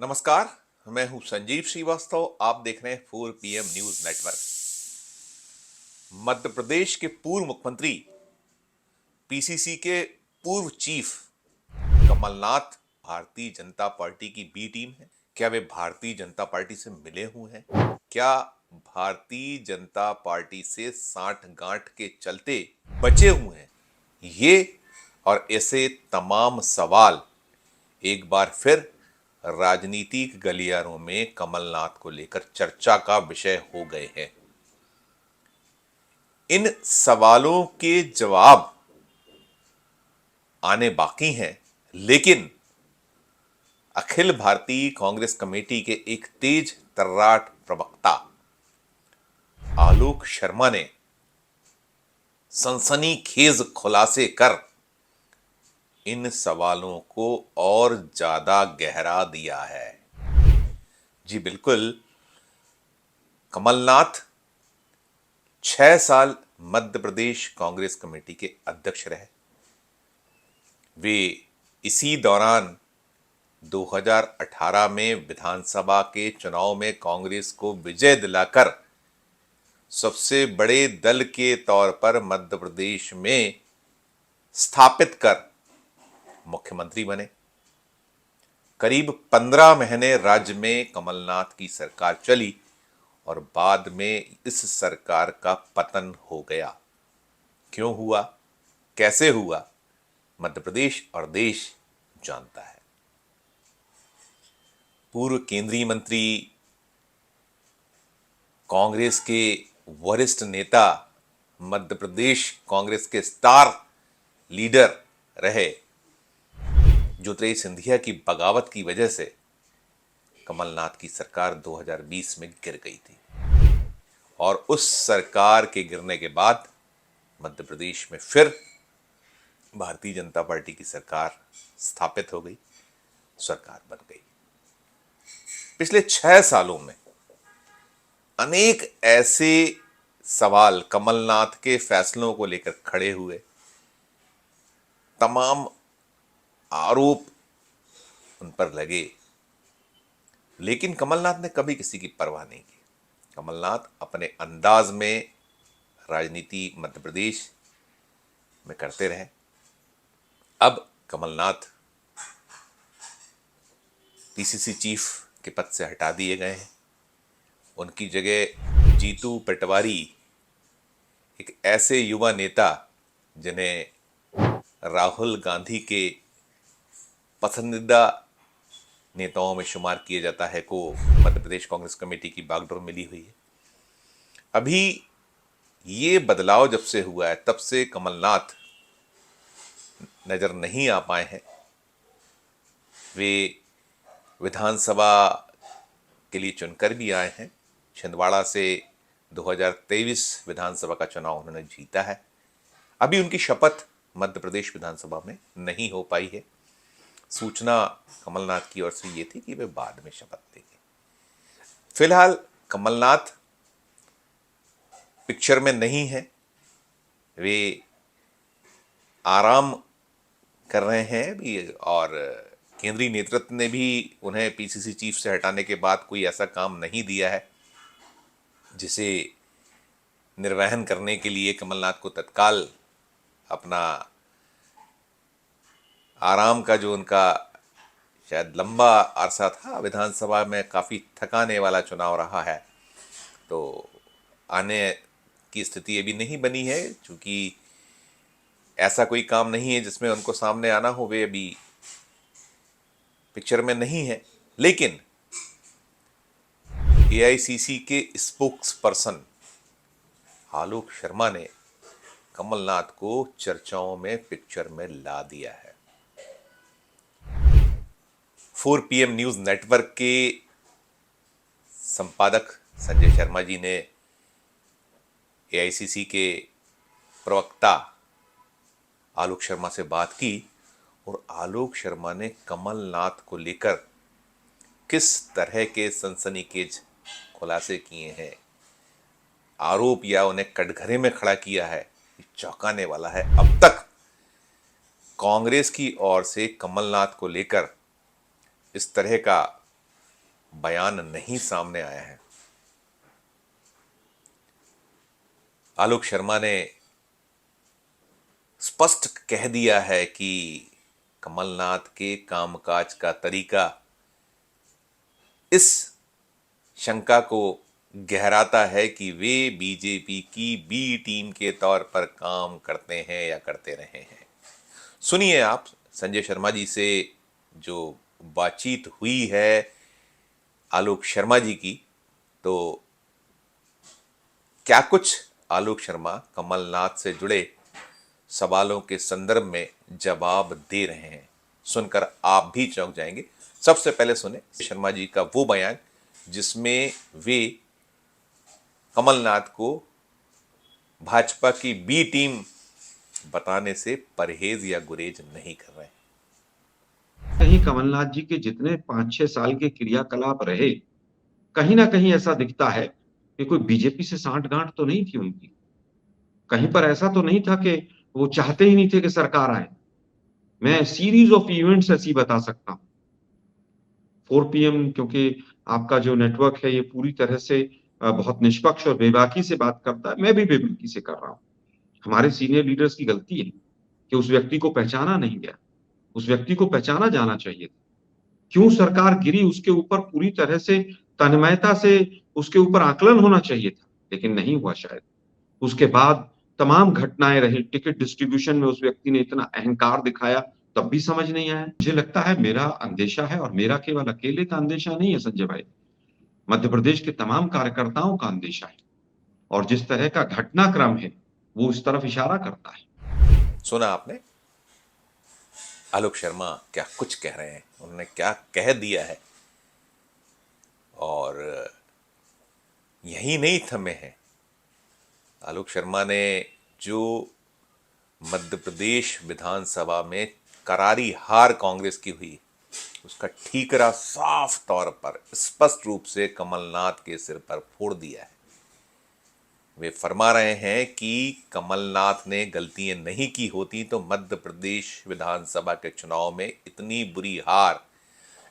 नमस्कार। मैं हूं संजीव श्रीवास्तव। आप देख रहे हैं 4 PM news network. Madhya Pradesh के पूर्व मुख्यमंत्री पीसीसी के पूर्व चीफ कमलनाथ भारतीय जनता पार्टी की बी टीम है। क्या वे भारतीय जनता पार्टी से मिले हुए हैं? क्या भारतीय जनता पार्टी से साठ गांठ के चलते बचे हुए हैं? ये और ऐसे तमाम सवाल एक बार फिर राजनीतिक गलियारों में कमलनाथ को लेकर चर्चा का विषय हो गए हैं। इन सवालों के जवाब आने बाकी हैं, लेकिन अखिल भारतीय कांग्रेस कमेटी के एक तेज तर्राट प्रवक्ता आलोक शर्मा ने सनसनीखेज खुलासे कर इन सवालों को और ज्यादा गहरा दिया है। जी बिल्कुल, कमलनाथ 6 साल मध्य प्रदेश कांग्रेस कमेटी के अध्यक्ष रहे। वे इसी दौरान 2018 में विधानसभा के चुनाव में कांग्रेस को विजय दिलाकर सबसे बड़े दल के तौर पर मध्य प्रदेश में स्थापित कर मुख्यमंत्री बने। करीब 15 महीने राज्य में कमलनाथ की सरकार चली और बाद में इस सरकार का पतन हो गया। क्यों हुआ, कैसे हुआ, मध्य प्रदेश और देश जानता है। पूर्व केंद्रीय मंत्री, कांग्रेस के वरिष्ठ नेता, मध्य प्रदेश कांग्रेस के स्टार लीडर रहे ज्योतिरादित्य सिंधिया की बगावत की वजह से कमलनाथ की सरकार 2020 में गिर गई थी और उस सरकार के गिरने के बाद मध्य प्रदेश में फिर भारतीय जनता पार्टी की सरकार स्थापित हो गई, सरकार बन गई। पिछले 6 सालों में अनेक ऐसे सवाल कमलनाथ के फैसलों को लेकर खड़े हुए, तमाम आरोप उन पर लगे, लेकिन कमलनाथ ने कभी किसी की परवाह नहीं की। कमलनाथ अपने अंदाज में राजनीति मध्य प्रदेश में करते रहे। अब कमलनाथ पीसीसी चीफ के पद से हटा दिए गए हैं। उनकी जगह जीतू पटवारी, एक ऐसे युवा नेता जिन्हें राहुल गांधी के पसंदीदा नेताओं में शुमार किया जाता है, को मध्य प्रदेश कांग्रेस कमेटी की बागडोर मिली हुई है। अभी ये बदलाव जब से हुआ है तब से कमलनाथ नजर नहीं आ पाए हैं। वे विधानसभा के लिए चुनकर भी आए हैं। छिंदवाड़ा से 2023 विधानसभा का चुनाव उन्होंने जीता है। अभी उनकी शपथ मध्य प्रदेश विधानसभा में नहीं हो पाई है। सूचना कमलनाथ की ओर से ये थी कि वे बाद में शपथ लेंगे। फिलहाल कमलनाथ पिक्चर में नहीं है, वे आराम कर रहे हैं अभी, और केंद्रीय नेतृत्व ने भी उन्हें पीसीसी चीफ से हटाने के बाद कोई ऐसा काम नहीं दिया है जिसे निर्वहन करने के लिए कमलनाथ को तत्काल अपना आराम का, जो उनका शायद लंबा अरसा था, विधानसभा में काफ़ी थकाने वाला चुनाव रहा है, तो आने की स्थिति अभी नहीं बनी है। क्योंकि ऐसा कोई काम नहीं है जिसमें उनको सामने आना हो, वे अभी पिक्चर में नहीं है। लेकिन एआईसीसी के स्पोक्स पर्सन आलोक शर्मा ने कमलनाथ को चर्चाओं में, पिक्चर में ला दिया है। 4 PM न्यूज नेटवर्क के संपादक संजय शर्मा जी ने एआईसीसी के प्रवक्ता आलोक शर्मा से बात की और आलोक शर्मा ने कमलनाथ को लेकर किस तरह के सनसनीखेज खुलासे किए हैं, आरोप या उन्हें कटघरे में खड़ा किया है, चौंकाने वाला है। अब तक कांग्रेस की ओर से कमलनाथ को लेकर इस तरह का बयान नहीं सामने आया है। आलोक शर्मा ने स्पष्ट कह दिया है कि कमलनाथ के कामकाज का तरीका इस शंका को गहराता है कि वे बीजेपी की बी टीम के तौर पर काम करते हैं या करते रहे हैं। सुनिए आप संजय शर्मा जी से जो बातचीत हुई है आलोक शर्मा जी की, तो क्या कुछ आलोक शर्मा कमलनाथ से जुड़े सवालों के संदर्भ में जवाब दे रहे हैं, सुनकर आप भी चौंक जाएंगे। सबसे पहले सुने शर्मा जी का वो बयान जिसमें वे कमलनाथ को भाजपा की बी टीम बताने से परहेज या गुरेज नहीं कर रहे हैं। कहीं कमलनाथ जी के जितने 5-6 साल के क्रियाकलाप रहे, कहीं ना कहीं ऐसा दिखता है कि कोई बीजेपी से सांठ-गांठ तो नहीं थी उनकी। कहीं पर ऐसा तो नहीं था कि वो चाहते ही नहीं थे कि सरकार आए। मैं सीरीज ऑफ इवेंट्स ऐसी बता सकता हूँ। 4 पीएम क्योंकि आपका जो नेटवर्क है ये पूरी तरह से बहुत निष्पक्ष और बेबाकी से बात करता है। मैं भी बेबाकी से कर रहा हूँ। हमारे सीनियर लीडर्स की गलती है कि उस व्यक्ति को पहचाना नहीं गया। उस व्यक्ति को पहचाना जाना चाहिए था। क्यों सरकार गिरी उसके ऊपर पूरी तरह से तन्मयता से उसके ऊपर आकलन होना चाहिए था, लेकिन नहीं हुआ शायद। उसके बाद तमाम घटनाएं रही, टिकट डिस्ट्रीब्यूशन में उस व्यक्ति ने इतना अहंकार दिखाया, तब भी समझ नहीं आया। मुझे लगता है मेरा अंदेशा है और मेरा केवल अकेले का अंदेशा नहीं है संजय भाई, मध्य प्रदेश के तमाम कार्यकर्ताओं का अंदेशा है और जिस तरह का घटनाक्रम है वो इस तरफ इशारा करता है। सुना आपने आलोक शर्मा क्या कुछ कह रहे हैं, उन्होंने क्या कह दिया है। और यही नहीं थमे हैं। आलोक शर्मा ने जो मध्य प्रदेश विधानसभा में करारी हार कांग्रेस की हुई, उसका ठीकरा साफ तौर पर स्पष्ट रूप से कमलनाथ के सिर पर फोड़ दिया है। वे फरमा रहे हैं कि कमलनाथ ने गलतियां नहीं की होती तो मध्य प्रदेश विधानसभा के चुनाव में इतनी बुरी हार,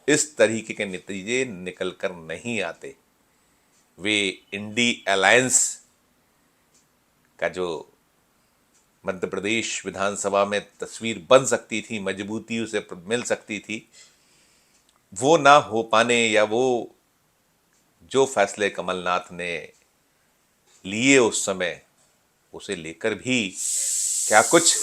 इस तरीके के नतीजे निकलकर नहीं आते। वे इंडी अलायंस का जो मध्य प्रदेश विधानसभा में तस्वीर बन सकती थी, मजबूती उसे मिल सकती थी, वो ना हो पाने या वो जो फैसले कमलनाथ ने लिए उस समय, उसे लेकर भी क्या कुछ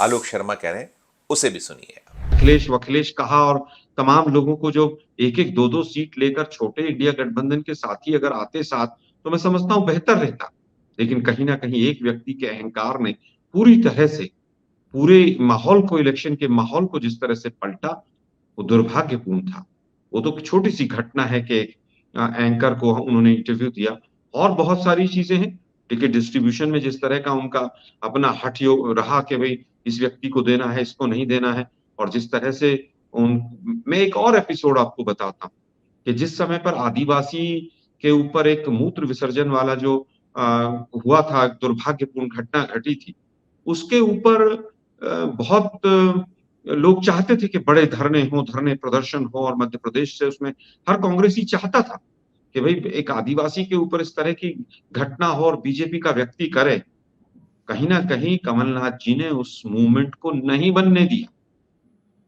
आलोक शर्मा कह रहे हैं, उसे भी सुनिए। अखिलेश वखिलेश कहा और तमाम लोगों को जो एक-एक 2-2 सीट लेकर छोटे इंडिया गठबंधन के साथी अगर आते साथ, तो मैं समझता हूँ बेहतर रहता। लेकिन कहीं न कहीं एक व्यक्ति के अहंकार ने पूरी तरह से पूरे माहौल को इलेक्शन के माहौल को जिस तरह से पलटा, वो दुर्भाग्यपूर्ण था। वो तो छोटी-सी घटना है कि एंकर को उन्होंने इंटरव्यू दिया और बहुत सारी चीज़ें हैं। टिकट डिस्ट्रीब्यूशन में जिस तरह का उनका अपना हठ योग रहा कि भई इस व्यक्ति को देना है, इसको नहीं देना है और जिस तरह से मैं एक और एपिसोड आपको बताता हूँ कि जिस समय पर आदिवासी के ऊपर एक मूत्र विसर्जन वाला जो अ, हुआ था, दुर्भाग्यपूर्ण घटना घटी थी, उसके ऊपर बहुत लोग चाहते थे कि बड़े धरने हों, धरने प्रदर्शन हो और मध्य प्रदेश से उसमें हर कांग्रेसी चाहता था कि भई एक आदिवासी के ऊपर इस तरह की घटना हो और बीजेपी का व्यक्ति करे। कहीं न कहीं कमलनाथ जी ने उस मूवमेंट को नहीं बनने दिया।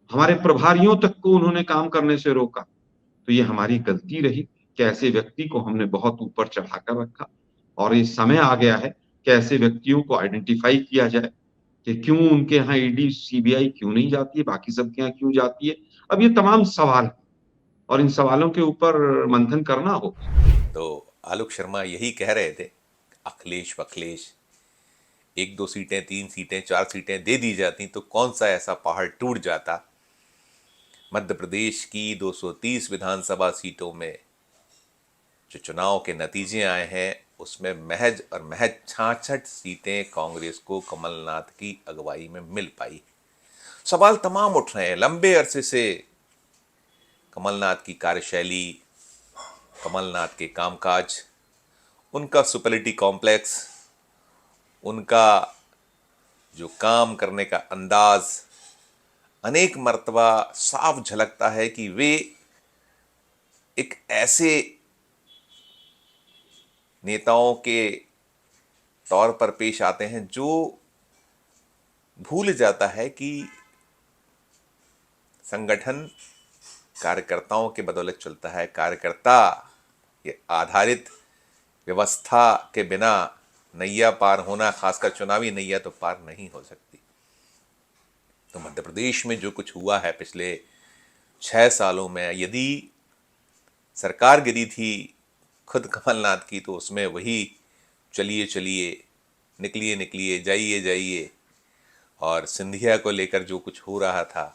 हमारे प्रभारियों तक को उन्होंने काम करने से रोका। तो ये हमारी गलती रही कि ऐसे व्यक्ति को हमने बहुत ऊपर चढ़ाकर रखा और ये समय आ गया है कि ऐसे व्यक्तियों को आइडेंटिफ़ाई किया जाए कि क्यों उनके यहाँ ईडी, सीबीआई क्यों नहीं जाती है, बाकी सबके यहाँ क्यों जाती है? अब ये तमाम सवाल हैं और इन सवालों के ऊपर मंथन करना होगा। तो आलोक शर्मा यही कह रहे थे, अखिलेश वखिलेश 1-2 सीटें, 3 सीटें, 4 सीटें दे दी जाती तो कौन सा ऐसा पहाड़ टूट जाता। मध्य प्रदेश की 230 विधानसभा सीटों में जो चुनाव के नतीजे आए हैं उसमें महज और महज 66 सीटें कांग्रेस को कमलनाथ की अगुवाई में मिल पाई। सवाल तमाम उठ रहे हैं लंबे अरसे से, कमलनाथ की कार्यशैली, कमलनाथ के कामकाज, उनका सुपरिटी कॉम्प्लेक्स, उनका जो काम करने का अंदाज, अनेक मर्तबा साफ झलकता है कि वे एक ऐसे नेताओं के तौर पर पेश आते हैं जो भूल जाता है कि संगठन कार्यकर्ताओं के बदौलत चलता है। कार्यकर्ता ये आधारित व्यवस्था के बिना नैया पार होना, खासकर चुनावी नैया, तो पार नहीं हो सकती। तो मध्य प्रदेश में जो कुछ हुआ है पिछले 6 सालों में, यदि सरकार गिरी थी खुद कमलनाथ की, तो उसमें वही चलिए चलिए, निकलिए निकलिए, जाइए जाइए, और सिंधिया को लेकर जो कुछ हो रहा था,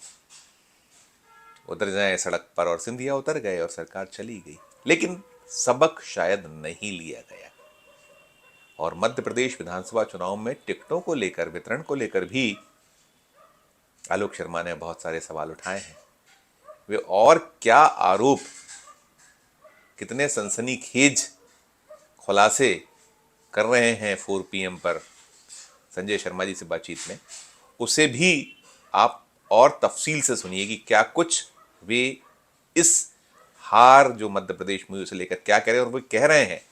उतर जाएं सड़क पर, और सिंधिया उतर गए और सरकार चली गई। लेकिन सबक शायद नहीं लिया गया। और मध्य प्रदेश विधानसभा चुनाव में टिकटों को लेकर, वितरण को लेकर भी आलोक शर्मा ने बहुत सारे सवाल उठाए हैं। वे और क्या आरोप, कितने सनसनीखेज खुलासे कर रहे हैं 4 PM पर संजय शर्मा जी से बातचीत में, उसे भी आप और तफसील से सुनिए कि क्या कुछ वे इस हार जो मध्य प्रदेश में उसे लेकर क्या कह रहे हैं। और वे कह रहे हैं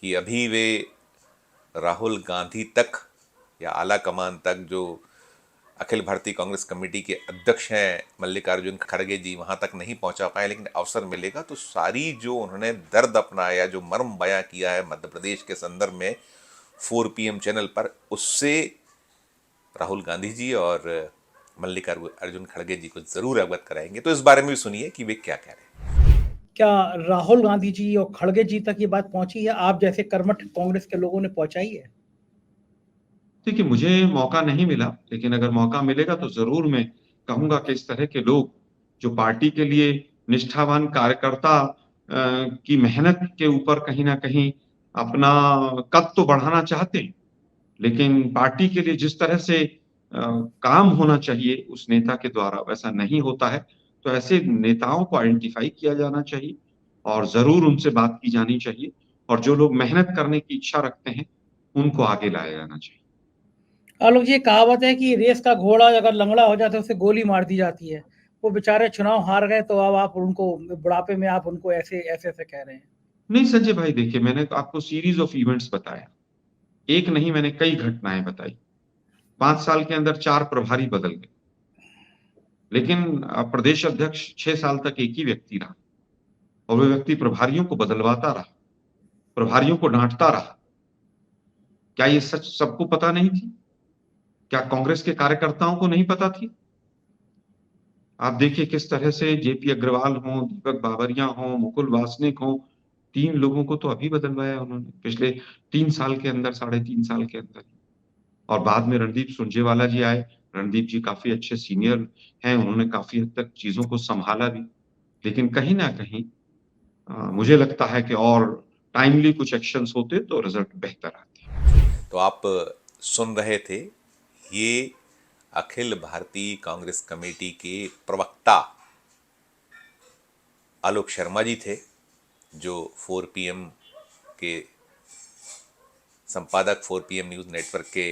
कि अभी वे राहुल गांधी तक या आला कमान तक, जो अखिल भारतीय कांग्रेस कमेटी के अध्यक्ष हैं मल्लिकार्जुन खड़गे जी, वहां तक नहीं पहुंचा पाए, लेकिन अवसर मिलेगा तो सारी जो उन्होंने दर्द अपनाया, जो मर्म बयां किया है मध्य प्रदेश के संदर्भ में 4 PM चैनल पर, उससे राहुल गांधी जी और मल्लिकार्जुन खड़गे जी को जरूर अवगत कराएंगे। तो इस बारे में भी सुनिए कि वे क्या कह रहे हैं। क्या राहुल गांधी जी और खड़गे जी तक ये बात पहुंची है? आप जैसे कर्मठ कांग्रेस के लोगों ने पहुंचाई है? देखिए, मुझे मौका नहीं मिला, लेकिन अगर मौका मिलेगा तो ज़रूर मैं कहूँगा कि इस तरह के लोग जो पार्टी के लिए निष्ठावान कार्यकर्ता की मेहनत के ऊपर कहीं न कहीं अपना कद तो बढ़ाना चाहते हैं, लेकिन पार्टी के लिए जिस तरह से काम होना चाहिए उस नेता के द्वारा वैसा नहीं होता है। तो ऐसे नेताओं को आइडेंटिफ़ाई किया जाना चाहिए और ज़रूर उनसे बात की जानी चाहिए, और जो लोग मेहनत करने की इच्छा रखते हैं, उनको आगे लाया जाना चाहिए। आलोक जी, कहावत है कि रेस का घोड़ा अगर लंगड़ा हो जाता है उसे गोली मार दी जाती है। वो बेचारे चुनाव हार गए, तो अब आप उनको बुढ़ापे में आप उनको ऐसे ऐसे ऐसे कह रहे हैं। नहीं संजय भाई, देखिए, मैंने तो आपको सीरीज़ ऑफ इवेंट्स बताया। एक नहीं, मैंने कई घटनाएँ बताई। 5 साल के अंदर 4 प्रभारी बदल गए। लेकिन प्रदेश अध्यक्ष 6 साल तक एक ही व्यक्ति रहा, और वो व्यक्ति प्रभारियों को बदलवाता रहा, प्रभारियों को डाँटता रहा। क्या ये सच सबको पता नहीं थी? क्या कांग्रेस के कार्यकर्ताओं को नहीं पता थी? आप देखिए किस तरह से जेपी अग्रवाल हों, दीपक बावरिया हों, मुकुल वासनिक हों, 3 लोगों को तो अभी बदलवाया उन्होंने, पिछले 3 साल के अंदर, साढ़े 3 साल के अंदर। और बाद में रणदीप सुरजेवाला जी आए। रणदीप जी काफ़ी अच्छे सीनियर हैं, उन्होंने काफ़ी हद तक चीज़ों को सँभाला भी। लेकिन कहीं न कहीं मुझे लगता है कि और टाइमली कुछ एक्शन्स होते तो रिज़ल्ट बेहतर आते। तो आप सुन रहे थे, ये अखिल भारतीय कांग्रेस कमेटी के प्रवक्ता आलोक शर्मा जी थे, जो 4 PM के संपादक, 4 PM न्यूज़ नेटवर्क के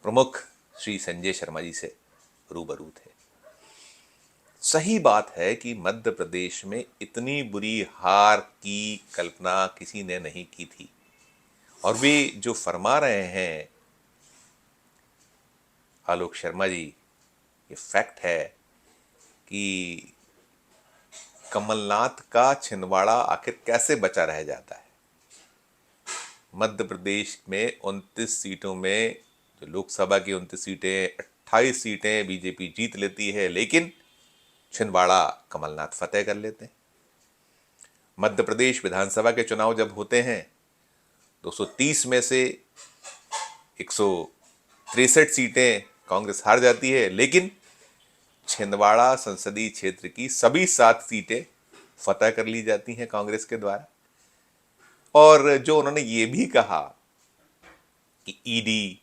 प्रमुख श्री संजय शर्मा जी से रूबरू थे। सही बात है कि मध्य प्रदेश में इतनी बुरी हार की कल्पना किसी ने नहीं की थी, और वे जो फरमा रहे हैं आलोक शर्मा जी, ये फैक्ट है कि कमलनाथ का छिंदवाड़ा आखिर कैसे बचा रह जाता है। मध्य प्रदेश में 29 सीटों में, जो लोकसभा की 29 सीटें, 28 सीटें बीजेपी जीत लेती है, लेकिन छिंदवाड़ा कमलनाथ फतेह कर लेते हैं। मध्य प्रदेश विधानसभा के चुनाव जब होते हैं, 230 में से 163 सीटें कांग्रेस हार जाती है, लेकिन छिंदवाड़ा संसदीय क्षेत्र की सभी 7 सीटें फतह कर ली जाती हैं कांग्रेस के द्वारा। और जो उन्होंने ये भी कहा कि ईडी,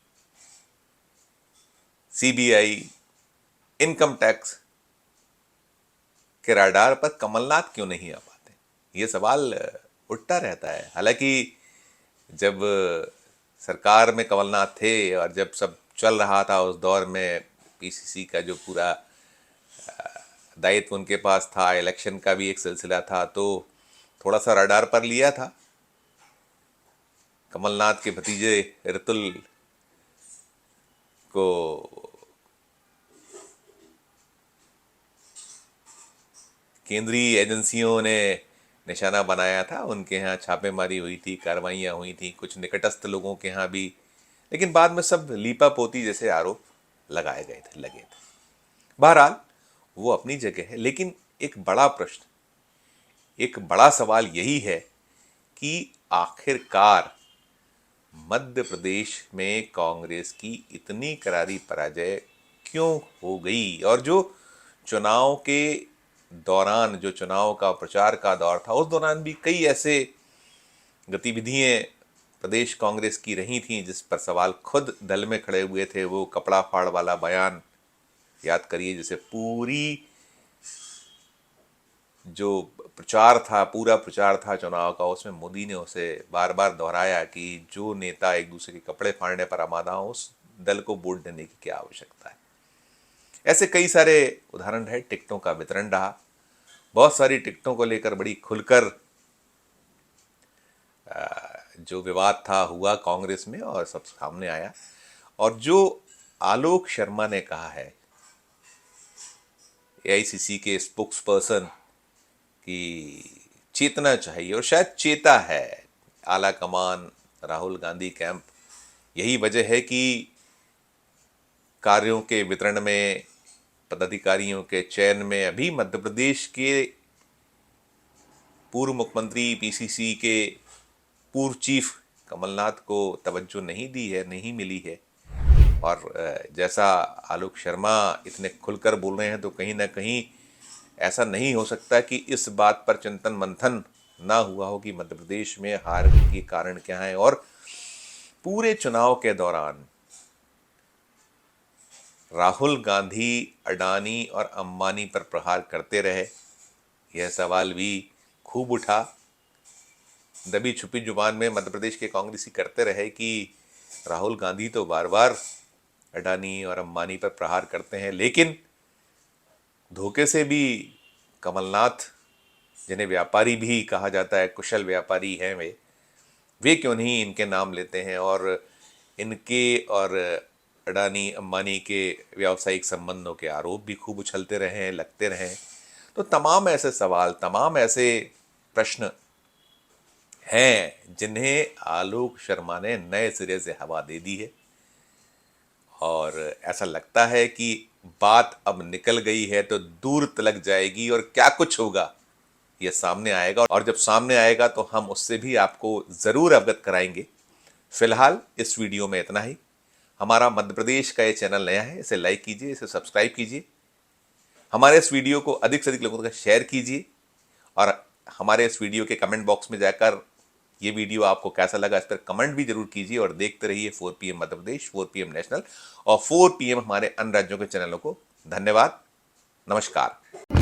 सीबीआई, इनकम टैक्स के राडार पर कमलनाथ क्यों नहीं आ पाते, ये सवाल उठता रहता है। हालांकि जब सरकार में कमलनाथ थे और जब सब चल रहा था, उस दौर में पीसीसी का जो पूरा दायित्व उनके पास था, इलेक्शन का भी एक सिलसिला था, तो थोड़ा सा रडार पर लिया था। कमलनाथ के भतीजे ऋतुल को केंद्रीय एजेंसियों ने निशाना बनाया था, उनके यहाँ छापेमारी हुई थी, कार्रवाइयाँ हुई थी, कुछ निकटस्थ लोगों के यहाँ भी, लेकिन बाद में सब लीपापोती जैसे आरोप लगे थे। बहरहाल वो अपनी जगह है, लेकिन एक बड़ा प्रश्न, एक बड़ा सवाल यही है कि आखिरकार मध्य प्रदेश में कांग्रेस की इतनी करारी पराजय क्यों हो गई। और जो चुनाव के दौरान, जो चुनाव का प्रचार का दौर था, उस दौरान भी कई ऐसे गतिविधियां प्रदेश कांग्रेस की रही थी जिस पर सवाल खुद दल में खड़े हुए थे। वो कपड़ा फाड़ वाला बयान याद करिए, जिसे पूरी जो पूरा प्रचार था चुनाव का, उसमें मोदी ने उसे बार बार दोहराया कि जो नेता एक दूसरे के कपड़े फाड़ने पर आमादा हो, उस दल को वोट देने की क्या आवश्यकता है। ऐसे कई सारे उदाहरण है। टिकटों का वितरण रहा, बहुत सारी टिकटों को लेकर बड़ी खुलकर जो विवाद था हुआ कांग्रेस में और सब सामने आया। और जो आलोक शर्मा ने कहा है, एआईसीसी के स्पोक्स पर्सन, कि चेतना चाहिए, और शायद चेता है आला कमान, राहुल गांधी कैंप। यही वजह है कि कार्यों के वितरण में, पदाधिकारियों के चयन में अभी मध्य प्रदेश के पूर्व मुख्यमंत्री, पीसीसी के पूर्व चीफ कमलनाथ को तवज्जो नहीं दी है, नहीं मिली है। और जैसा आलोक शर्मा इतने खुलकर बोल रहे हैं, तो कहीं ना कहीं ऐसा नहीं हो सकता कि इस बात पर चिंतन मंथन ना हुआ हो कि मध्य प्रदेश में हार के कारण क्या है। और पूरे चुनाव के दौरान राहुल गांधी अडानी और अंबानी पर प्रहार करते रहे, यह सवाल भी खूब उठा। दबी छुपी जुबान में मध्य प्रदेश के कांग्रेसी करते रहे कि राहुल गांधी तो बार बार अडानी और अंबानी पर प्रहार करते हैं, लेकिन धोखे से भी कमलनाथ, जिन्हें व्यापारी भी कहा जाता है, कुशल व्यापारी हैं वे क्यों नहीं इनके नाम लेते हैं। और इनके और अडानी अंबानी के व्यावसायिक संबंधों के आरोप भी खूब उछलते रहे हैं, लगते रहे। तो तमाम ऐसे सवाल, तमाम ऐसे प्रश्न हैं जिन्हें आलोक शर्मा ने नए सिरे से हवा दे दी है। और ऐसा लगता है कि बात अब निकल गई है तो दूर तलक जाएगी, और क्या कुछ होगा ये सामने आएगा। और जब सामने आएगा तो हम उससे भी आपको ज़रूर अवगत कराएंगे। फिलहाल इस वीडियो में इतना ही। हमारा मध्य प्रदेश का ये चैनल नया है, इसे लाइक कीजिए, इसे सब्सक्राइब कीजिए, हमारे इस वीडियो को अधिक से अधिक लोगों तक शेयर कीजिए, और हमारे इस वीडियो के कमेंट बॉक्स में जाकर ये वीडियो आपको कैसा लगा इस पर कमेंट भी जरूर कीजिए। और देखते रहिए 4 PM Madhya Pradesh, 4 PM national और 4 PM हमारे अन्य राज्यों के चैनलों को। धन्यवाद, नमस्कार।